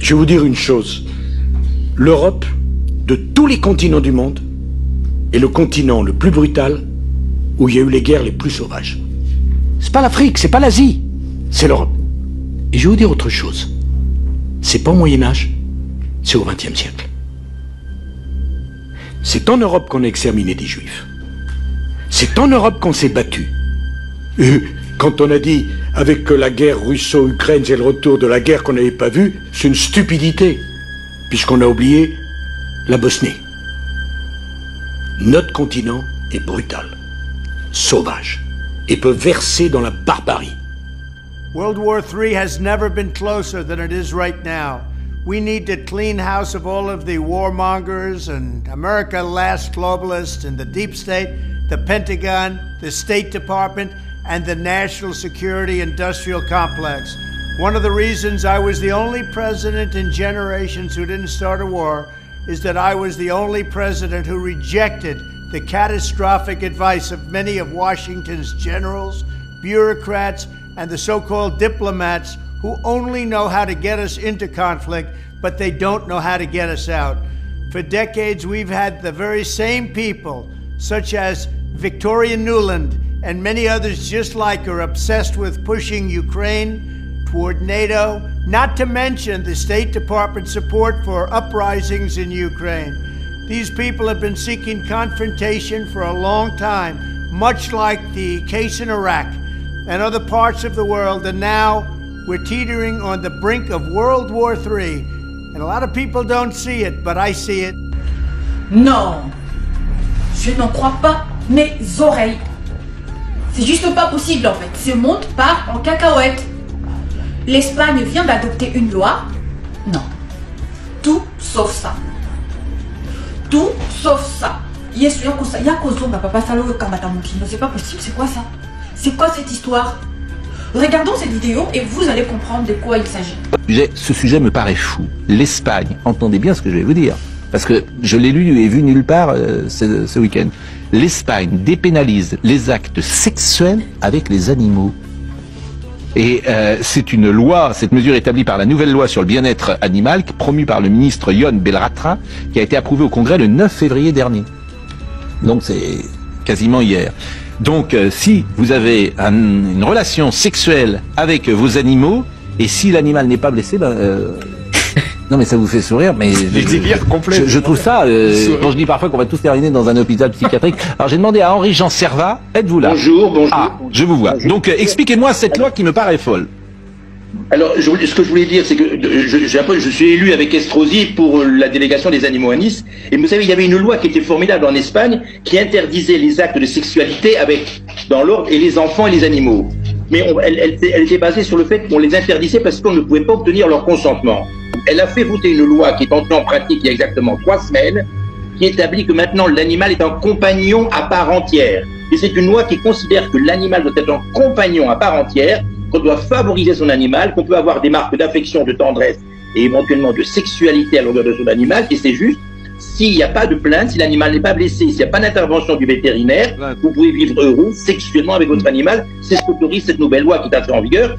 Je vais vous dire une chose. L'Europe, de tous les continents du monde, est le continent le plus brutal où il y a eu les guerres les plus sauvages. C'est pas l'Afrique, c'est pas l'Asie, c'est l'Europe. Et je vais vous dire autre chose. C'est pas au Moyen-Âge, c'est au XXe siècle. C'est en Europe qu'on a exterminé des Juifs. C'est en Europe qu'on s'est battu. Quand on a dit, avec la guerre russo-ukraine, c'est le retour de la guerre qu'on n'avait pas vue, c'est une stupidité, puisqu'on a oublié la Bosnie. Notre continent est brutal, sauvage, et peut verser dans la barbarie. World War III has never been closer than it is right now. We need to clean house of all of the warmongers and America last globalists and the deep state, the Pentagon, the State Department, and the national security industrial complex. One of the reasons I was the only president in generations who didn't start a war is that I was the only president who rejected the catastrophic advice of many of Washington's generals, bureaucrats, and the so-called diplomats who only know how to get us into conflict, but they don't know how to get us out. For decades, we've had the very same people, such as Victoria Nuland and many others just like her, obsessed with pushing Ukraine toward NATO, not to mention the State Department support for uprisings in Ukraine. These people have been seeking confrontation for a long time, much like the case in Iraq and other parts of the world, and now we're teetering on the brink of World War III. And a lot of people don't see it, but I see it. Non, je n'en crois pas mes oreilles. C'est juste pas possible en fait. Ce monde part en cacahuète. L'Espagne vient d'adopter une loi. Non. Tout sauf ça. Tout sauf ça. Yes, c'est pas possible, c'est quoi ça? C'est quoi cette histoire? Regardons cette vidéo et vous allez comprendre de quoi il s'agit. Ce sujet me paraît fou. L'Espagne, entendez bien ce que je vais vous dire, parce que je l'ai lu et vu nulle part ce week-end. L'Espagne dépénalise les actes sexuels avec les animaux. Et c'est une loi, cette mesure établie par la nouvelle loi sur le bien-être animal, promue par le ministre Ion Belratra, qui a été approuvée au Congrès le 9 février dernier. Donc c'est quasiment hier. Donc si vous avez une relation sexuelle avec vos animaux, et si l'animal n'est pas blessé, non mais ça vous fait sourire, mais je trouve ça, quand je dis parfois qu'on va tous terminer dans un hôpital psychiatrique. Alors j'ai demandé à Henri-Jean Servat, êtes-vous là? Bonjour, bonjour. Ah, je vous vois. Donc expliquez-moi cette loi qui me paraît folle. Alors, ce que je voulais dire, c'est que je suis élu avec Estrosi pour la délégation des animaux à Nice. Et vous savez, il y avait une loi qui était formidable en Espagne qui interdisait les actes de sexualité dans l'ordre et les enfants et les animaux. Mais elle était basée sur le fait qu'on les interdisait parce qu'on ne pouvait pas obtenir leur consentement. Elle a fait voter une loi qui est entrée en pratique il y a exactement 3 semaines, qui établit que maintenant l'animal est un compagnon à part entière. Et c'est une loi qui considère que l'animal doit être un compagnon à part entière, qu'on doit favoriser son animal, qu'on peut avoir des marques d'affection, de tendresse et éventuellement de sexualité à l'endroit de son animal, et c'est juste, s'il n'y a pas de plainte, si l'animal n'est pas blessé, s'il n'y a pas d'intervention du vétérinaire, vous pouvez vivre heureux sexuellement avec votre animal. C'est ce qu'autorise cette nouvelle loi qui est entrée en vigueur.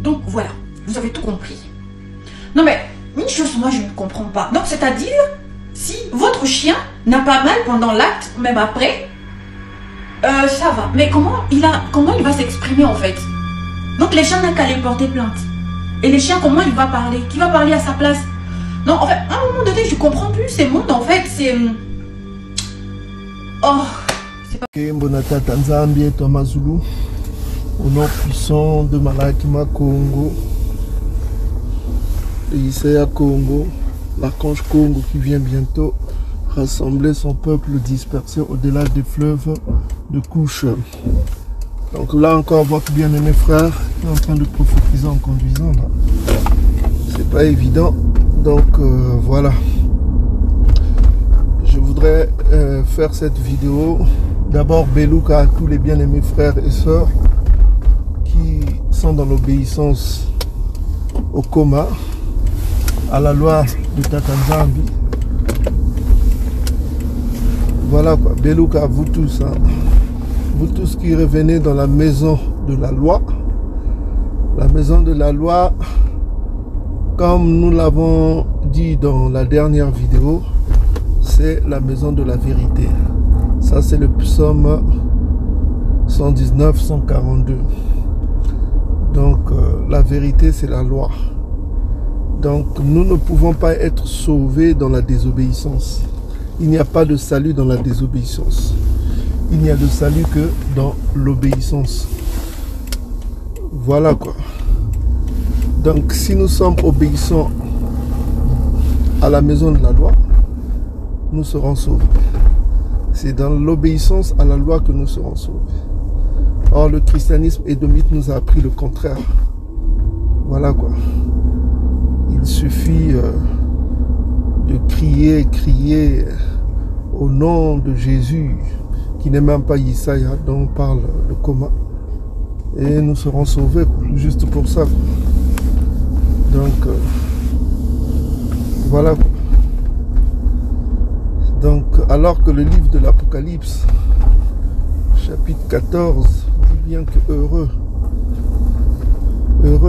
Donc voilà, vous avez tout compris. Non mais, une chose moi je ne comprends pas. Donc c'est-à-dire, si votre chien n'a pas mal pendant l'acte, même après, ça va. Mais comment il va s'exprimer en fait? Donc les chiens n'ont qu'à les porter plainte. Et les chiens, comment il va parler? Qui va parler à sa place? Non, en fait, à un moment donné, je comprends plus ces mondes, en fait, c'est... Oh, c'est pas... Mbonata Tanzambie, Thomas Zulu, au nom puissant de Malakima Congo, et Isaiah Congo, l'archange Congo qui vient bientôt rassembler son peuple dispersé au-delà des fleuves de couche. Donc là encore, votre bien-aimé frère qui est en train de prophétiser en conduisant. C'est pas évident. Donc voilà. Je voudrais faire cette vidéo. D'abord, Belouka à tous les bien-aimés frères et sœurs qui sont dans l'obéissance au coma, à la loi de Tatanzambi. Voilà quoi. Belouka à vous tous. Hein. Vous tous qui revenez dans la maison de la loi Comme nous l'avons dit dans la dernière vidéo, c'est la maison de la vérité. Ça, c'est le psaume 119, 142. Donc, la vérité, c'est la loi. Donc, nous ne pouvons pas être sauvés dans la désobéissance. Il n'y a pas de salut dans la désobéissance. Il n'y a de salut que dans l'obéissance. Voilà quoi. Donc, si nous sommes obéissants à la maison de la loi, nous serons sauvés. C'est dans l'obéissance à la loi que nous serons sauvés. Or, le christianisme édomite nous a appris le contraire. Voilà quoi. Il suffit de crier au nom de Jésus, qui n'est même pas Isaïa, dont parle le coma. Et nous serons sauvés, juste pour ça. Donc, voilà. Donc, alors que le livre de l'Apocalypse, chapitre 14, dit bien que heureux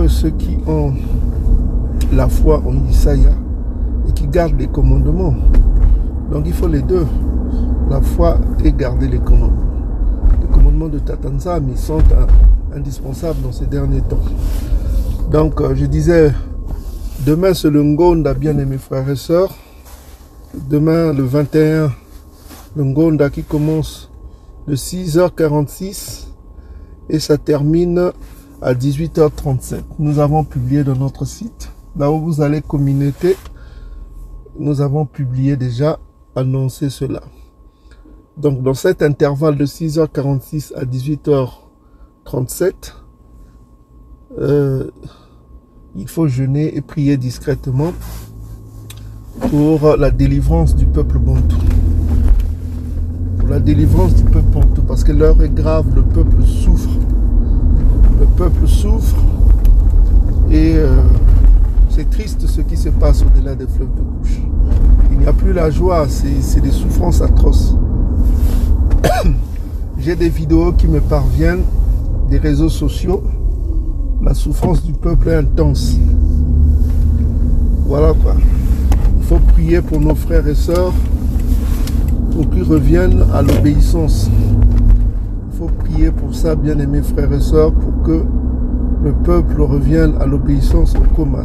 ceux qui ont la foi en Isaïa et qui gardent les commandements. Donc, il faut les deux, la foi et garder les commandements. Les commandements de Tatanzam, ils sont indispensables dans ces derniers temps. Donc, je disais, demain c'est le Ngonda, bien aimés frères et sœurs. Demain, le 21, le Ngonda qui commence de 6h46 et ça termine à 18h37. Nous avons publié dans notre site, là où vous allez communauté, nous avons publié déjà, annoncé cela. Donc, dans cet intervalle de 6h46 à 18h37, il faut jeûner et prier discrètement pour la délivrance du peuple bantou. Pour la délivrance du peuple bantou, parce que l'heure est grave, le peuple souffre. Le peuple souffre et c'est triste ce qui se passe au-delà des fleuves de couche. Il n'y a plus la joie, c'est des souffrances atroces. J'ai des vidéos qui me parviennent des réseaux sociaux. La souffrance du peuple est intense. Voilà quoi. Il faut prier pour nos frères et sœurs pour qu'ils reviennent à l'obéissance. Il faut prier pour ça, bien-aimés frères et sœurs, pour que le peuple revienne à l'obéissance au coma.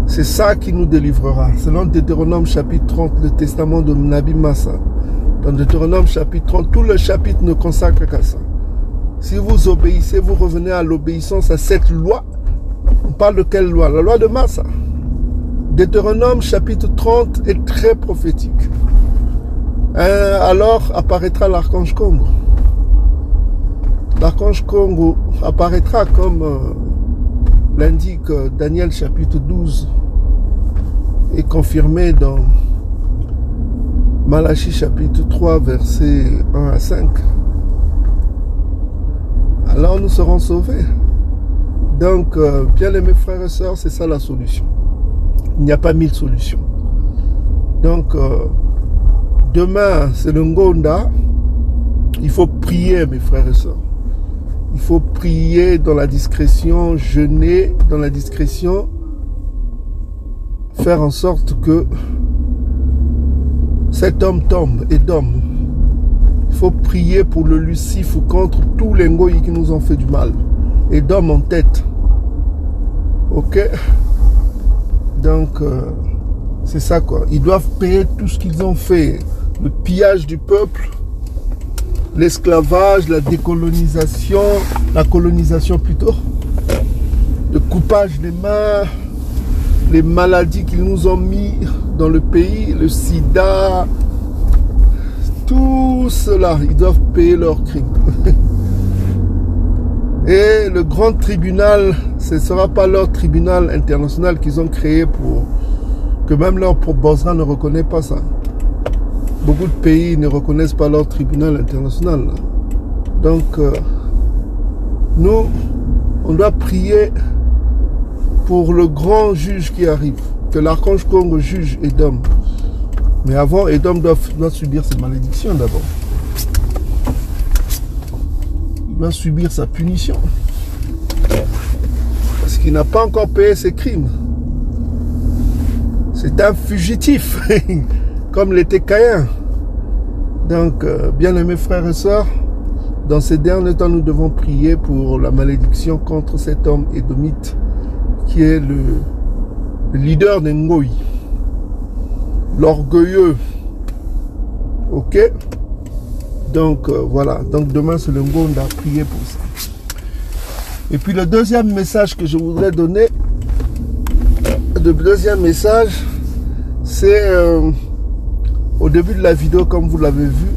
C'est ça qui nous délivrera. Selon Deutéronome chapitre 30, le testament de Nabi Massa. Dans Deutéronome chapitre 30, tout le chapitre ne consacre qu'à ça. Si vous obéissez, vous revenez à l'obéissance à cette loi. On parle de quelle loi? La loi de Massa. Deutéronome chapitre 30 est très prophétique. Alors apparaîtra l'archange Congo. L'archange Congo apparaîtra comme l'indique Daniel chapitre 12 et confirmé dans Malachie chapitre 3 versets 1 à 5. Alors nous serons sauvés. Donc, bien aimés frères et sœurs, c'est ça la solution. Il n'y a pas 1000 solutions. Donc, demain, c'est le Ngonda. Il faut prier, mes frères et sœurs. Il faut prier dans la discrétion, jeûner dans la discrétion, faire en sorte que cet homme tombe et d'homme. Il faut prier pour le Lucifer contre tous les Ngoyi qui nous ont fait du mal. Et d'homme en tête. Ok? Donc, c'est ça quoi. Ils doivent payer tout ce qu'ils ont fait. Le pillage du peuple, l'esclavage, la décolonisation, la colonisation plutôt, le coupage des mains, les maladies qu'ils nous ont mis dans le pays, le sida, tout cela, ils doivent payer leurs crimes. Et le grand tribunal, ce ne sera pas leur tribunal international qu'ils ont créé pour que même leur Bosra ne reconnaît pas ça. Beaucoup de pays ne reconnaissent pas leur tribunal international. Donc, nous, on doit prier pour le grand juge qui arrive, que l'archange Congo juge Edom. Mais avant, Edom doit subir ses malédictions d'abord. Il doit subir sa punition. Parce qu'il n'a pas encore payé ses crimes. C'est un fugitif, comme l'était Caïn. Donc, bien-aimés frères et sœurs, dans ces derniers temps, nous devons prier pour la malédiction contre cet homme édomite qui est le leader des Ngoï, l'orgueilleux. Ok? Donc, voilà. Donc, demain, c'est le Ngo, on a prié pour ça. Et puis, le deuxième message que je voudrais donner, le deuxième message, c'est au début de la vidéo, comme vous l'avez vu,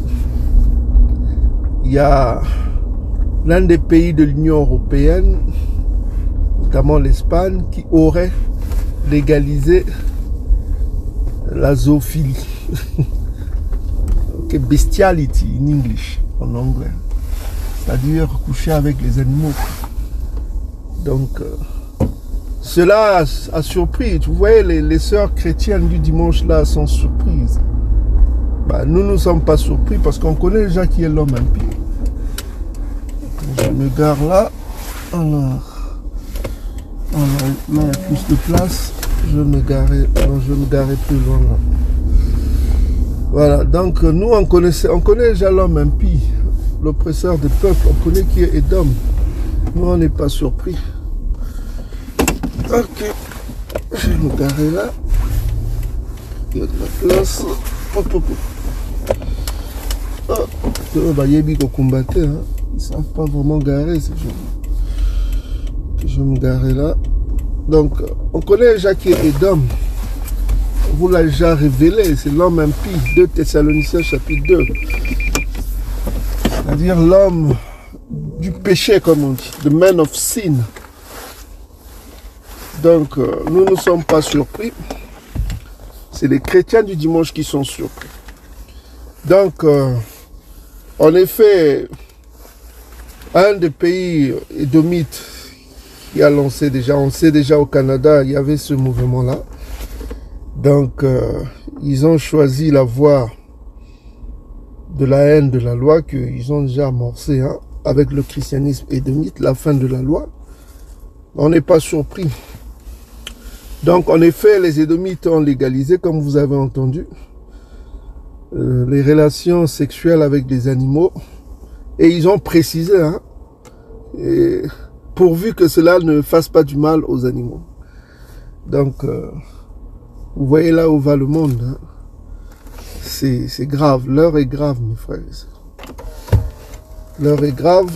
il y a l'un des pays de l'Union européenne, notamment l'Espagne, qui aurait légalisé la zoophilie. Okay, bestiality in English, en anglais. C'est-à-dire coucher avec les animaux. Donc, cela a surpris. Vous voyez, les sœurs chrétiennes du dimanche là sont surprises. Bah, nous ne sommes pas surpris parce qu'on connaît déjà qui est l'homme impie. Je me gare là. Alors, là, il y a plus de place. Je vais me garer plus loin là. Voilà, donc nous on connaît déjà l'homme impie, l'oppresseur des peuples, on connaît qui est Édom. Nous on n'est pas surpris. Ok, je vais me garer là. Il y a de la place. Hop, hop, hop. Oh, bah, Yebi qu'on combattait, hein. Ils ne savent pas vraiment garer ces gens. Je vais me garer là. Donc, on connaît déjà qui est Édom. On vous l'a déjà révélé, c'est l'homme impie. 2 Thessaloniciens chapitre 2. C'est-à-dire l'homme du péché, comme on dit. The man of sin. Donc, nous ne sommes pas surpris. C'est les chrétiens du dimanche qui sont surpris. Donc, en effet, un des pays édomites qui a lancé déjà, on sait déjà au Canada, il y avait ce mouvement-là. Donc, ils ont choisi la voie de la haine de la loi qu'ils ont déjà amorcé, hein, avec le christianisme édomite, la fin de la loi. On n'est pas surpris. Donc, en effet, les édomites ont légalisé, comme vous avez entendu, les relations sexuelles avec des animaux. Et ils ont précisé, hein, et pourvu que cela ne fasse pas du mal aux animaux. Donc, vous voyez là où va le monde. Hein. C'est grave. L'heure est grave, mes frères et sœurs. L'heure est grave.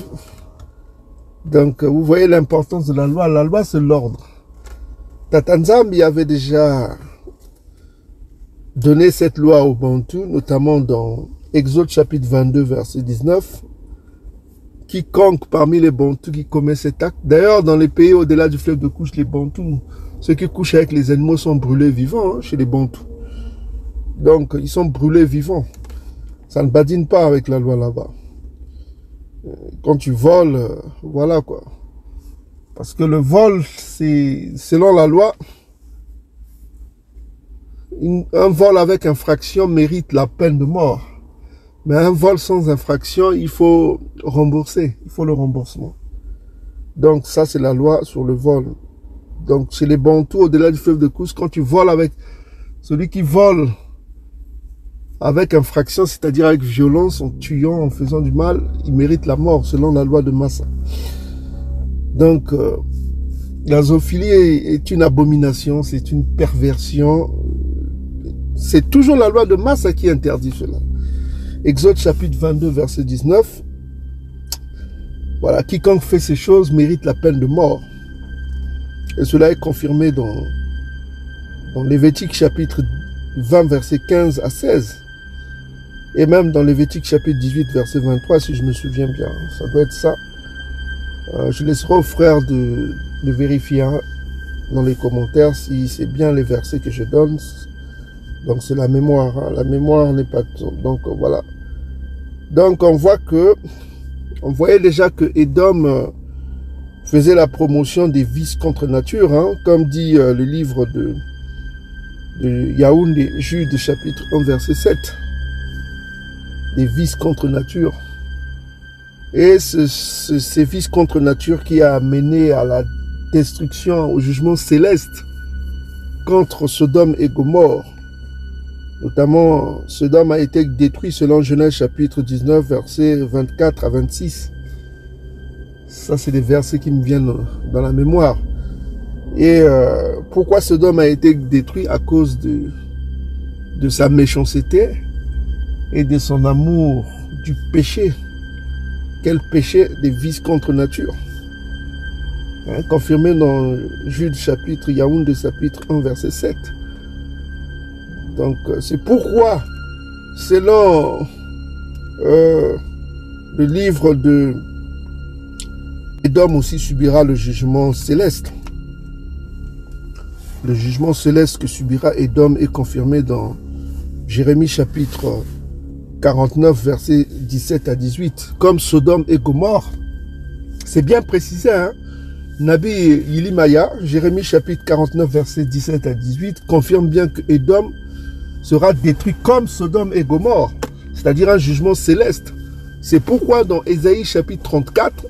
Donc, vous voyez l'importance de la loi. La loi, c'est l'ordre. Tata Nzambi avait déjà donné cette loi aux Bantous, notamment dans Exode chapitre 22, verset 19. Quiconque parmi les Bantous qui commet cet acte. D'ailleurs, dans les pays au-delà du fleuve de Couche, les Bantous, ceux qui couchent avec les animaux sont brûlés vivants, hein, chez les Bantous. Donc, ils sont brûlés vivants. Ça ne badine pas avec la loi là-bas. Quand tu voles, voilà quoi. Parce que le vol, c'est, selon la loi, un vol avec infraction mérite la peine de mort. Mais un vol sans infraction, il faut rembourser. Il faut le remboursement. Donc, ça, c'est la loi sur le vol. Donc, chez les Bantous, au-delà du fleuve de Couche, quand tu voles avec celui qui vole avec infraction, c'est-à-dire avec violence, en tuant, en faisant du mal, il mérite la mort, selon la loi de Massa. Donc, la zoophilie est une abomination, c'est une perversion. C'est toujours la loi de Massa qui interdit cela. Exode chapitre 22, verset 19. Voilà, quiconque fait ces choses mérite la peine de mort. Et cela est confirmé dans Lévitique chapitre 20, verset 15 à 16. Et même dans Lévitique chapitre 18, verset 23, si je me souviens bien. Ça doit être ça. Je laisserai aux frères de vérifier, hein, dans les commentaires si c'est bien les versets que je donne. Donc c'est la mémoire. Hein. La mémoire n'est pas... Donc voilà. Donc on voit que... On voyait déjà que Édom faisait la promotion des vices contre nature. Hein, comme dit le livre de Yaoundé, Jude chapitre 1, verset 7. Des vices contre nature. Et ces vices contre nature qui a mené à la destruction, au jugement céleste, contre Sodome et Gomorrhe. Notamment, Sodome a été détruit selon Genèse chapitre 19, versets 24 à 26. Ça, c'est des versets qui me viennent dans la mémoire. Et pourquoi Sodome a été détruit? À cause de sa méchanceté et de son amour du péché. Quel péché? Des vices contre nature. Hein, confirmé dans Jude chapitre, Yaoundé chapitre 1, verset 7. Donc, c'est pourquoi, selon le livre de Édom aussi subira le jugement céleste. Le jugement céleste que subira Édom est confirmé dans Jérémie chapitre 49, versets 17 à 18. Comme Sodome et Gomorrhe, c'est bien précisé, hein? Nabi Yilimaya, Jérémie chapitre 49, versets 17 à 18, confirme bien que Édom sera détruit comme Sodome et Gomorrhe, c'est-à-dire un jugement céleste. C'est pourquoi dans Ésaïe chapitre 34,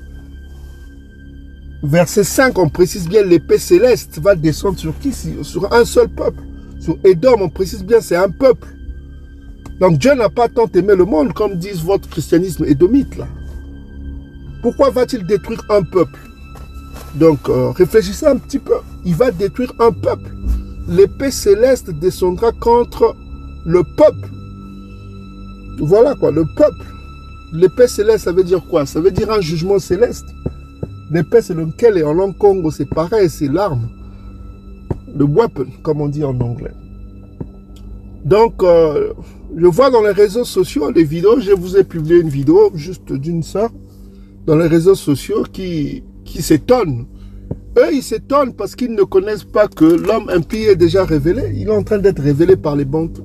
verset 5, on précise bien l'épée céleste va descendre sur qui? Sur un seul peuple. Sur Édom, on précise bien c'est un peuple. Donc Dieu n'a pas tant aimé le monde comme disent votre christianisme édomite là. Pourquoi va-t-il détruire un peuple? Donc réfléchissez un petit peu. Il va détruire un peuple. L'épée céleste descendra contre le peuple. Voilà quoi, le peuple. L'épée céleste, ça veut dire quoi? Ça veut dire un jugement céleste. L'épée, c'est lequel, et en langue Congo, c'est pareil, c'est l'arme. Le weapon, comme on dit en anglais. Donc, je vois dans les réseaux sociaux les vidéos, je vous ai publié une vidéo juste d'une sœur dans les réseaux sociaux qui s'étonnent. Eux, ils s'étonnent parce qu'ils ne connaissent pas que l'homme impie est déjà révélé. Il est en train d'être révélé par les Bantous.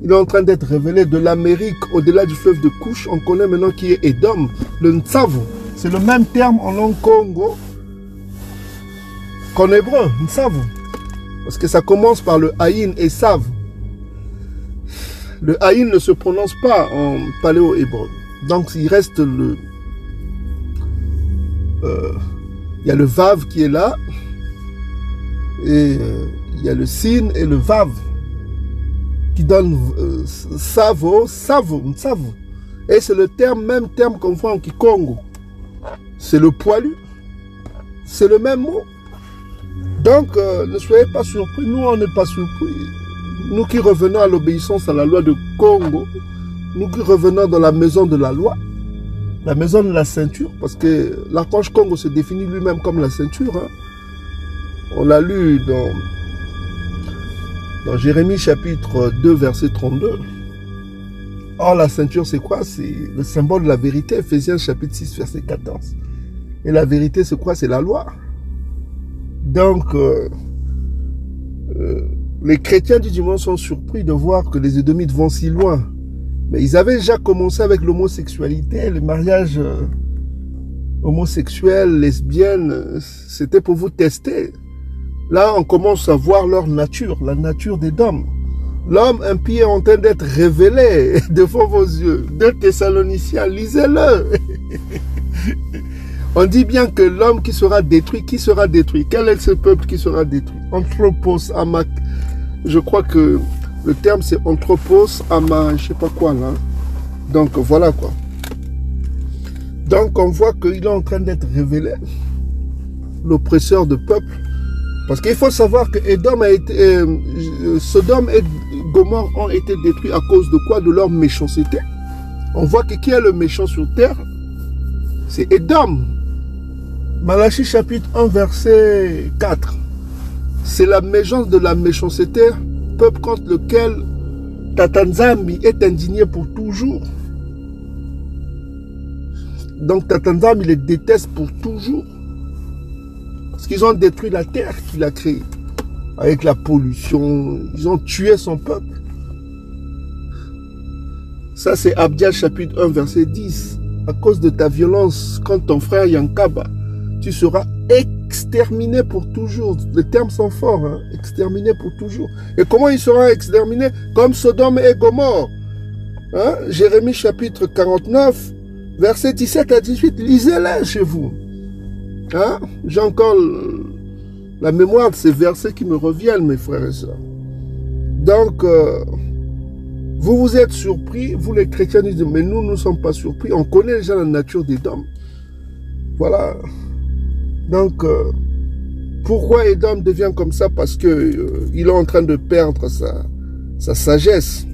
Il est en train d'être révélé de l'Amérique au-delà du fleuve de Couche. On connaît maintenant qui est Édom, le Ntsavu. C'est le même terme en langue Congo qu'en hébreu, Ntsavu. Parce que ça commence par le Haïn et Sav. Le Haïn ne se prononce pas en paléo-hébreu. Donc il reste le... il y a le Vav qui est là. Et il y a le Sin et le Vav. Qui donne Savo, Savo, Ntsavu. Et c'est le même terme qu'on voit en Kikongo. C'est le poilu. C'est le même mot. Donc, ne soyez pas surpris. Nous, on n'est pas surpris. Nous qui revenons à l'obéissance à la loi de Congo, nous qui revenons dans la maison de la loi, la maison de la ceinture, parce que l'archange Congo se définit lui-même comme la ceinture. Hein. On l'a lu dans Jérémie chapitre 2, verset 32. Or, la ceinture, c'est quoi? C'est le symbole de la vérité. Ephésiens chapitre 6, verset 14. Et la vérité, c'est quoi? C'est la loi. Donc, les chrétiens du dimanche sont surpris de voir que les Édomites vont si loin. Mais ils avaient déjà commencé avec l'homosexualité, le mariage homosexuel, lesbienne. C'était pour vous tester. Là, on commence à voir leur nature, la nature des hommes. L'homme impie est en train d'être révélé devant vos yeux. 2 Thessaloniciens, lisez-le. On dit bien que l'homme qui sera détruit, quel est ce peuple qui sera détruit? Anthropos, Amak. Je crois que le terme c'est Anthropos, Ama, je sais pas quoi là. Donc voilà quoi. Donc on voit qu'il est en train d'être révélé, l'oppresseur de peuple. Parce qu'il faut savoir que Édom a été, Sodome et Gomorrhe ont été détruits à cause de quoi? De leur méchanceté. On voit que qui est le méchant sur terre? C'est Édom. Malachie chapitre 1 verset 4. C'est la méchance de la méchanceté, peuple contre lequel Tatanzambi est indigné pour toujours. Donc Tatanzambi les déteste pour toujours. Parce qu'ils ont détruit la terre qu'il a créée. Avec la pollution, ils ont tué son peuple. Ça c'est Abdia chapitre 1 verset 10. À cause de ta violence contre ton frère Yankaba, tu seras exterminé pour toujours. Les termes sont forts, hein? Exterminé pour toujours. Et comment il sera exterminé? Comme Sodome et Gomorrhe. Hein? Jérémie chapitre 49, versets 17 à 18. Lisez-les chez vous. Hein? J'ai encore la mémoire de ces versets qui me reviennent, mes frères et sœurs. Donc, vous vous êtes surpris, vous les chrétiens disent, mais nous ne sommes pas surpris, on connaît déjà la nature d'Édom. Voilà. Donc, pourquoi Édom devient comme ça? Parce que il est en train de perdre sa sagesse.